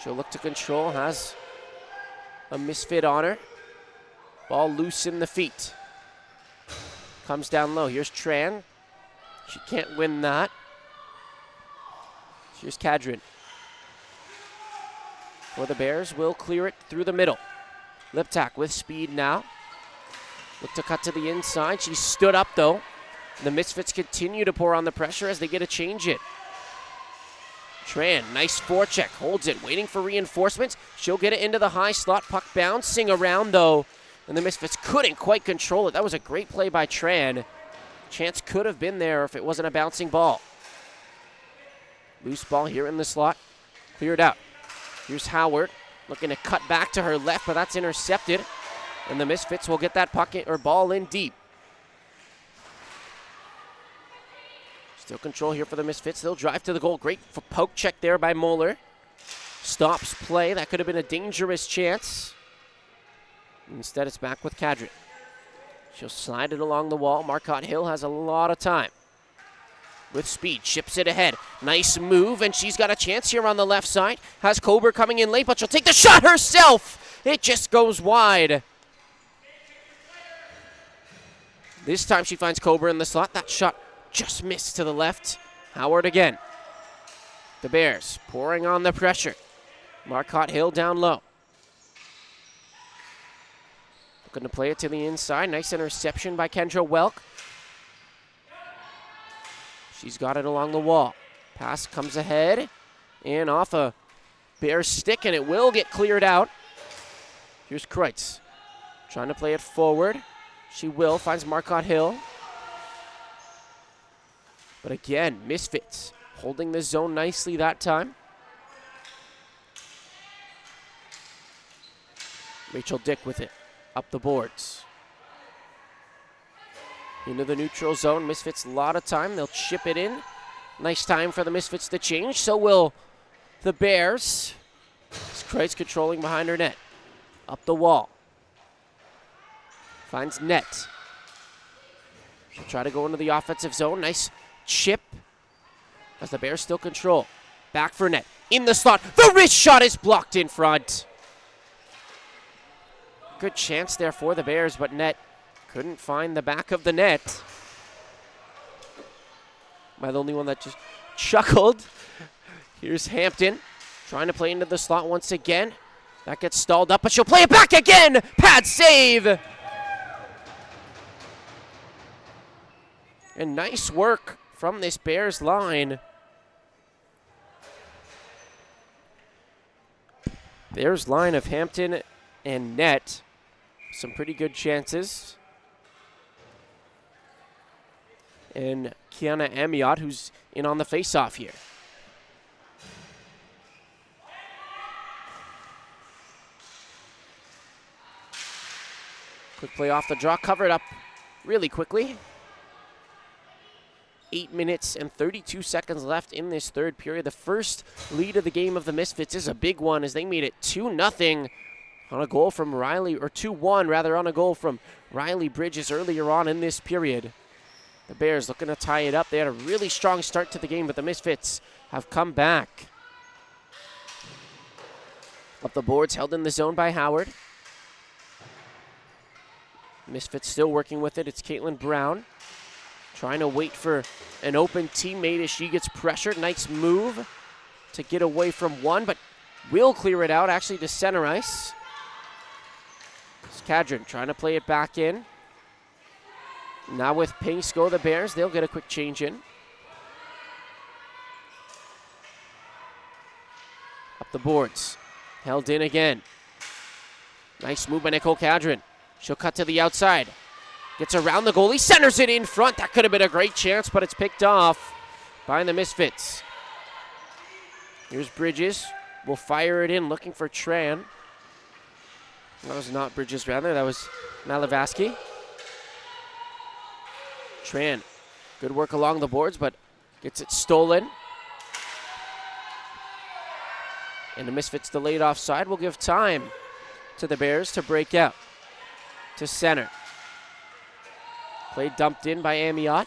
She'll look to control, has a misfit on her. Ball loose in the feet. Comes down low. Here's Tran. She can't win that. Here's Kadrin. For the Bears, will clear it through the middle. Liptak with speed now. Look to cut to the inside. She stood up though. The Misfits continue to pour on the pressure as they get a change in. Tran, nice forecheck, holds it, waiting for reinforcements. She'll get it into the high slot, puck bouncing around though, and the Misfits couldn't quite control it. That was a great play by Tran. Chance could have been there if it wasn't a bouncing ball. Loose ball here in the slot, cleared out. Here's Howard, looking to cut back to her left, but that's intercepted, and the Misfits will get that puck or ball in deep. Still control here for the Misfits. They'll drive to the goal. Great poke check there by Moeller. Stops play. That could have been a dangerous chance. Instead, it's back with Kadrin. She'll slide it along the wall. Marcotte Hill has a lot of time. With speed, chips it ahead. Nice move, and she's got a chance here on the left side. Has Kober coming in late, but she'll take the shot herself. It just goes wide. This time she finds Kober in the slot. That shot just missed to the left. Howard again. The Bears pouring on the pressure. Marcotte Hill down low. Looking to play it to the inside. Nice interception by Kendra Welk. She's got it along the wall. Pass comes ahead and off a Bears stick, and it will get cleared out. Here's Kreutz trying to play it forward. She will, finds Marcotte Hill. But again, Misfits holding the zone nicely that time. Rachel Dick with it, up the boards. Into the neutral zone, Misfits a lot of time. They'll chip it in. Nice time for the Misfits to change. So will the Bears. Kreitz controlling behind her net. Up the wall. Finds net. She'll try to go into the offensive zone. Nice chip as the Bears still control. Back for net. In the slot. The wrist shot is blocked in front. Good chance there for the Bears, but net couldn't find the back of the net. Am I the only one that just chuckled? Here's Hampton trying to play into the slot once again. That gets stalled up, but she'll play it back again. Pad save. And nice work from this Bears line. Bears line of Hampton and net. Some pretty good chances. And Kiana Amiot, who's in on the face-off here. Quick play off the draw, covered up really quickly. 8 minutes and 32 seconds left in this third period. The first lead of the game of the Misfits is a big one as they made it 2-0 on a goal from Riley, or 2-1 rather, on a goal from Riley Bridges earlier on in this period. The Bears looking to tie it up. They had a really strong start to the game, but the Misfits have come back. Up the boards, held in the zone by Howard. Misfits still working with it. It's Caitlin Brown trying to wait for an open teammate as she gets pressured. Nice move to get away from one, but will clear it out actually to center ice. It's Kadrin trying to play it back in. Now with pace go the Bears. They'll get a quick change in. Up the boards. Held in again. Nice move by Nicole Kadrin. She'll cut to the outside. Gets around the goalie. Centers it in front. That could have been a great chance, but it's picked off by the Misfits. Here's Bridges. Will fire it in, looking for Tran. That was not Bridges, rather. That was Malavaski. Tran, good work along the boards, but gets it stolen. And the Misfits delayed offside will give time to the Bears to break out. To center. Play dumped in by Amiot.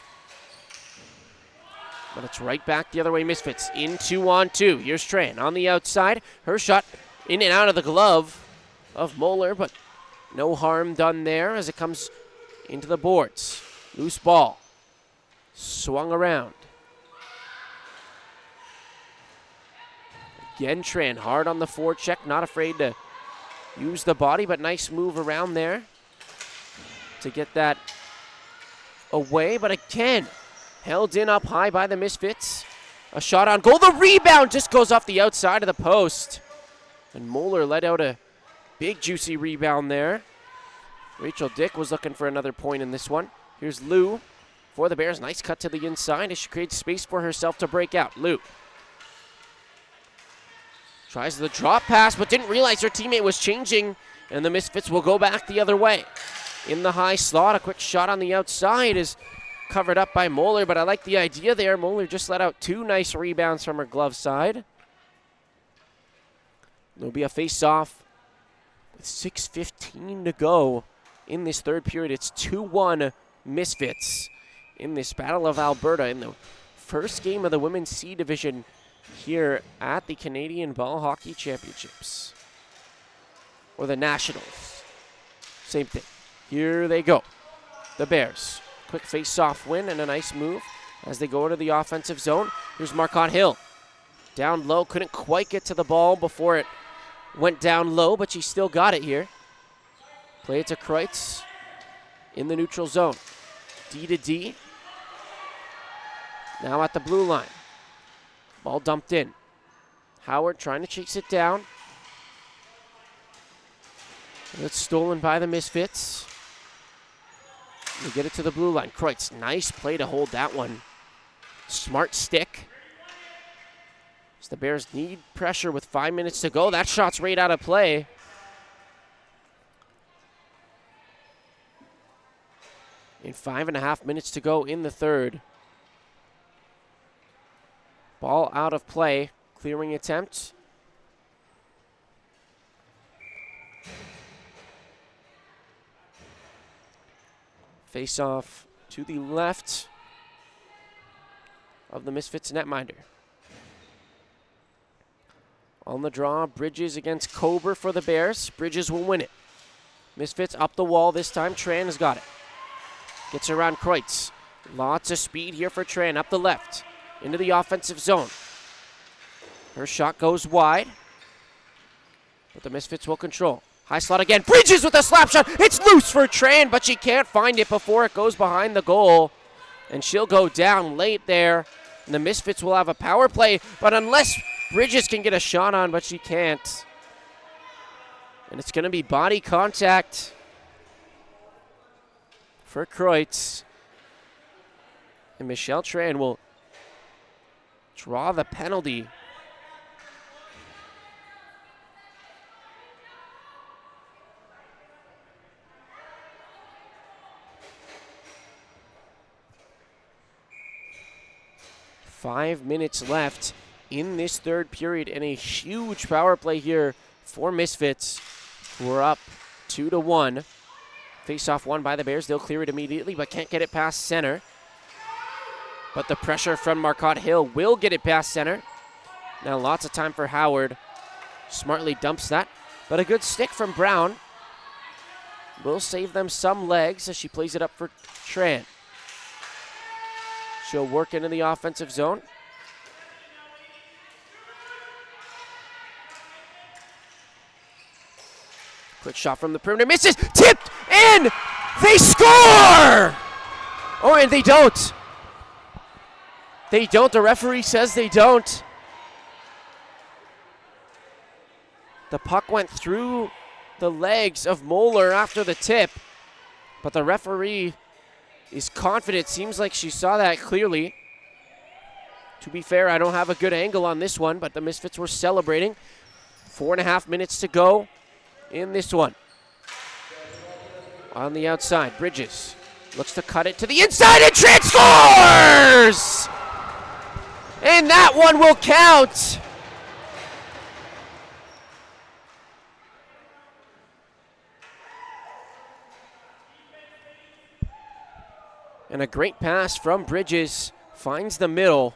But it's right back the other way, Misfits. In 2-on-2. Here's Tran on the outside. Her shot in and out of the glove of Moeller, but no harm done there as it comes into the boards. Loose ball. Swung around. Again, Tran hard on the forecheck, not afraid to use the body, but nice move around there to get that away. But again, held in up high by the Misfits. A shot on goal. The rebound just goes off the outside of the post. And Moeller let out a big, juicy rebound there. Rachel Dick was looking for another point in this one. Here's Lou for the Bears. Nice cut to the inside as she creates space for herself to break out. Lou tries the drop pass, but didn't realize her teammate was changing, and the Misfits will go back the other way. In the high slot, a quick shot on the outside is covered up by Moeller, but I like the idea there. Moeller just let out 2 nice rebounds from her glove side. There'll be a face-off with 6:15 to go in this third period. It's 2-1 Misfits in this Battle of Alberta in the first game of the Women's C Division here at the Canadian Ball Hockey Championships. Or the Nationals. Same thing. Here they go. The Bears. Quick face-off win and a nice move as they go into the offensive zone. Here's Marcotte Hill. Down low. Couldn't quite get to the ball before it went down low, but she still got it here. Play it to Kreutz in the neutral zone. D to D. Now at the blue line. Ball dumped in. Howard trying to chase it down. It's stolen by the Misfits. They get it to the blue line. Kreutz, nice play to hold that one. Smart stick. As the Bears need pressure with 5 minutes to go. That shot's right out of play. In 5.5 minutes to go in the third. Ball out of play. Clearing attempt. Face off to the left of the Misfits netminder. On the draw, Bridges against Kober for the Bears. Bridges will win it. Misfits up the wall this time. Tran has got it. Gets around Kreutz. Lots of speed here for Tran up the left. Into the offensive zone. Her shot goes wide. But the Misfits will control. High slot again. Bridges with a slap shot. It's loose for Tran, but she can't find it before it goes behind the goal. And she'll go down late there. And the Misfits will have a power play. But unless Bridges can get a shot on, but she can't. And it's going to be body contact for Kreutz. And Michelle Tran will draw the penalty. Five minutes left in this third period, and a huge power play here for Misfits, who are up 2-1. Face-off won by the Bears. They'll clear it immediately, but can't get it past center. But the pressure from Marcotte Hill will get it past center. Now lots of time for Howard. Smartly dumps that, but a good stick from Brown will save them some legs as she plays it up for Tran. She'll work into the offensive zone. Quick shot from the perimeter. Misses. Tipped in. They score. Oh, and they don't. They don't. The referee says they don't. The puck went through the legs of Moeller after the tip, but the referee is confident. Seems like she saw that clearly. To be fair, I don't have a good angle on this one, but the Misfits were celebrating. 4.5 minutes to go in this one. On the outside, Bridges looks to cut it to the inside, and Tran scores! And that one will count. And a great pass from Bridges. Finds the middle.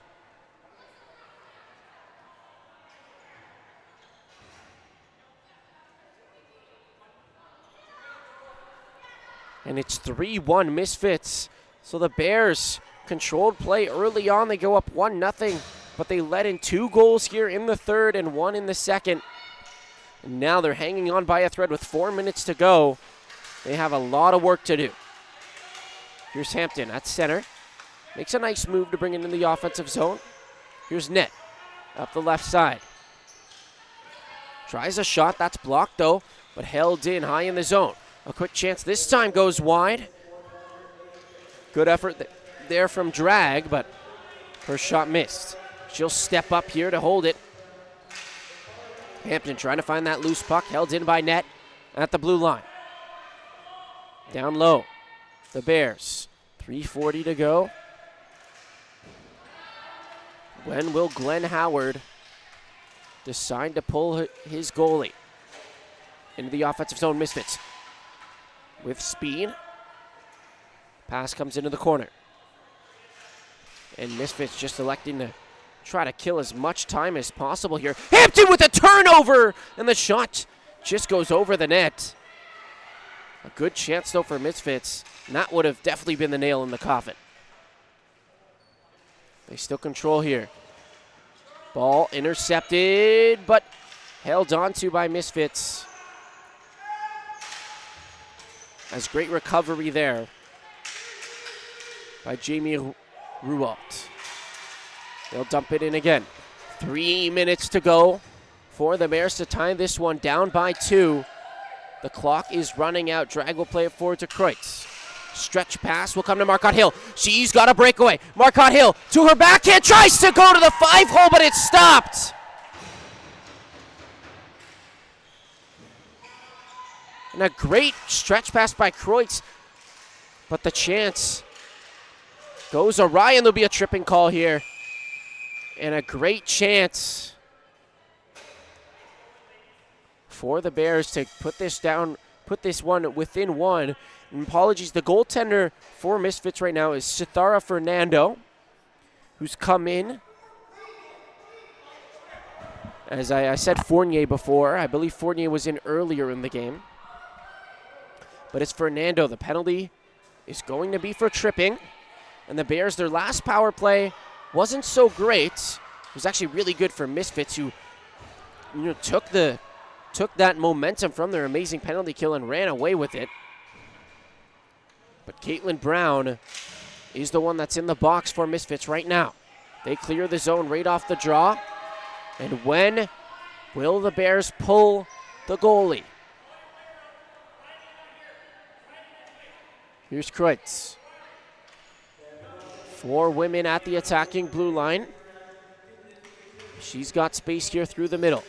And it's 3-1 Misfits. So the Bears controlled play early on. They go up 1-0, but they let in 2 goals here in the third and 1 in the second. And now they're hanging on by a thread with 4 minutes to go. They have a lot of work to do. Here's Hampton at center. Makes a nice move to bring it into the offensive zone. Here's Net up the left side. Tries a shot. That's blocked, though, but held in high in the zone. A quick chance this time goes wide. Good effort there from Drag, but her shot missed. She'll step up here to hold it. Hampton trying to find that loose puck, held in by Net at the blue line. Down low, the Bears. 3:40 to go. When will Glenn Howard decide to pull his goalie into the offensive zone? Misfits with speed. Pass comes into the corner. And Misfits just electing to try to kill as much time as possible here. Hampton with a turnover! And the shot just goes over the net. A good chance, though, for Misfits. And that would have definitely been the nail in the coffin. They still control here. Ball intercepted, but held onto by Misfits. As great recovery there by Jamie Rualt. They'll dump it in again. 3 minutes to go for the Bears to tie this one down by 2. The clock is running out. Drag will play it forward to Kreutz. Stretch pass will come to Marcotte Hill. She's got a breakaway. Marcotte Hill to her backhand. Tries to go to the 5-hole, but it's stopped. And a great stretch pass by Kreutz. But the chance goes awry, and there'll be a tripping call here. And a great chance for the Bears to put this down, put this one within 1. And apologies, the goaltender for Misfits right now is Cithara Fernando, who's come in. As I said Fournier before, I believe Fournier was in earlier in the game. But it's Fernando. The penalty is going to be for tripping. And the Bears, their last power play wasn't so great. It was actually really good for Misfits, who took that momentum from their amazing penalty kill and ran away with it. But Caitlin Brown is the one that's in the box for Misfits right now. They clear the zone right off the draw. And when will the Bears pull the goalie? Here's Kreutz. 4 women at the attacking blue line. She's got space here through the middle.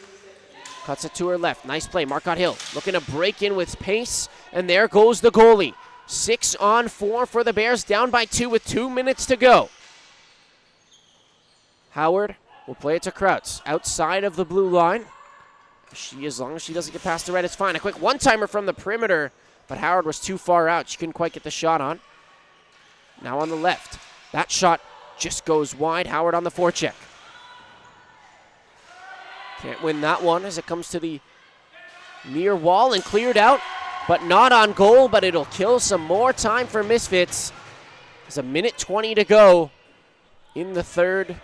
Cuts it to her left. Nice play. Marcotte Hill looking to break in with pace. And there goes the goalie. 6-on-4 for the Bears, down by 2 with 2 minutes to go. Howard will play it to Kreutz. Outside of the blue line. As long as she doesn't get past the red, it's fine. A quick one-timer from the perimeter, but Howard was too far out. She couldn't quite get the shot on. Now on the left. That shot just goes wide. Howard on the forecheck. Can't win that one as it comes to the near wall and cleared out, but not on goal, but it'll kill some more time for Misfits. There's 1:20 to go in the third.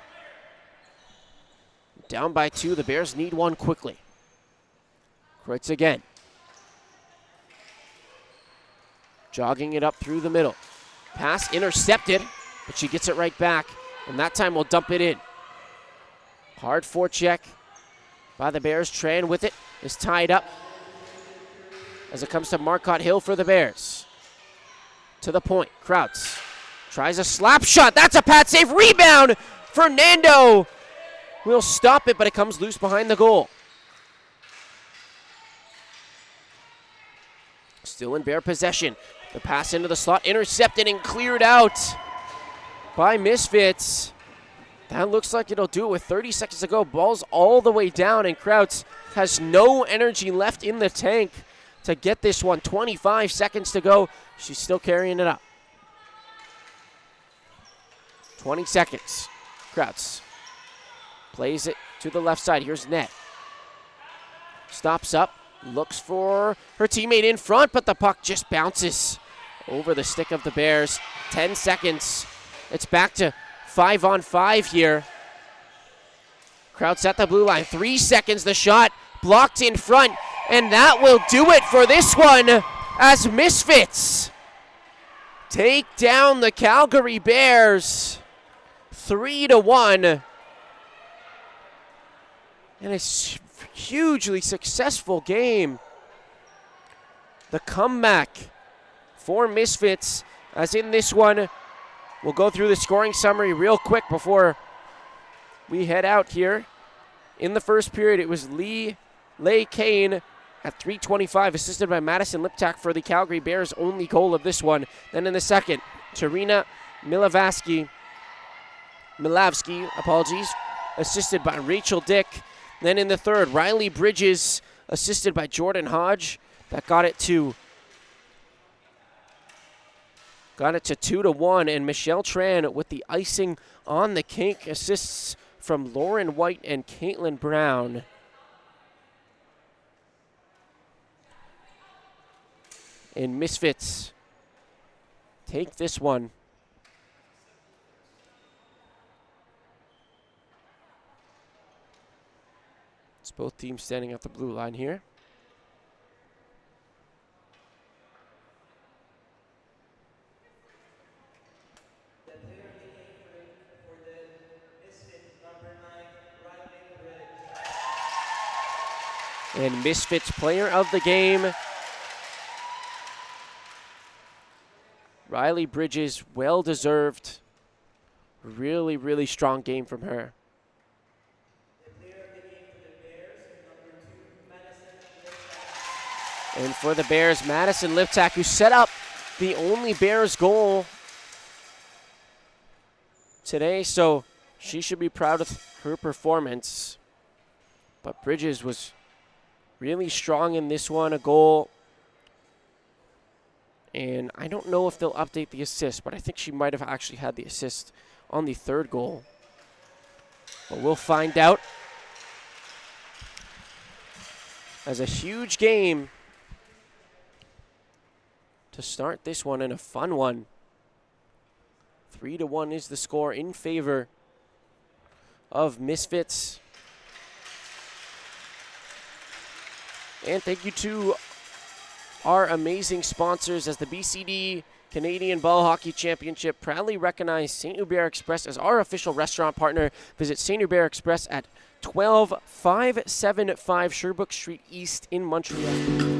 Down by 2, the Bears need one quickly. Kreutz again. Jogging it up through the middle. Pass intercepted, but she gets it right back, and that time we'll dump it in. Hard forecheck by the Bears. Tran with it is tied up as it comes to Marcotte Hill for the Bears. To the point, Kreutz tries a slap shot. That's a pad save. Rebound. Fernando will stop it, but it comes loose behind the goal. Still in Bear possession. The pass into the slot, intercepted and cleared out by Misfits. That looks like it'll do it with 30 seconds to go. Ball's all the way down, and Kreutz has no energy left in the tank to get this one. 25 seconds to go. She's still carrying it up. 20 seconds. Krauts plays it to the left side. Here's Net. Stops up, looks for her teammate in front, but the puck just bounces over the stick of the Bears. 10 seconds. It's back to 5-on-5 here. Krauts at the blue line. 3 seconds. The shot blocked in front, and that will do it for this one as Misfits take down the Calgary Bears 3-1. And a hugely successful game. The comeback for Misfits, as in this one, we'll go through the scoring summary real quick before we head out here. In the first period, it was Lay Kane at 3:25, assisted by Madison Liptak for the Calgary Bears' only goal of this one. Then in the second, Tarina Milavsky, assisted by Rachel Dick. Then in the third, Riley Bridges, assisted by Jordan Hodge. That got it to 2-1, and Michelle Tran with the icing on the cake, assists from Lauren White and Caitlin Brown. And Misfits take this one. It's both teams standing at the blue line here. And Misfits player of the game, Riley Bridges, well deserved. Really, really strong game from her. And for the Bears, Madison Liptak, who set up the only Bears goal today, so she should be proud of her performance. But Bridges was really strong in this one, a goal. And I don't know if they'll update the assist, but I think she might have actually had the assist on the third goal. But we'll find out. As a huge game to start this one, and a fun one. 3-1 is the score in favor of Misfits. And thank you to our amazing sponsors, as the BCD Canadian Ball Hockey Championship proudly recognized St. Hubert Express as our official restaurant partner. Visit St. Hubert Express at 12575 Sherbrooke Street East in Montreal.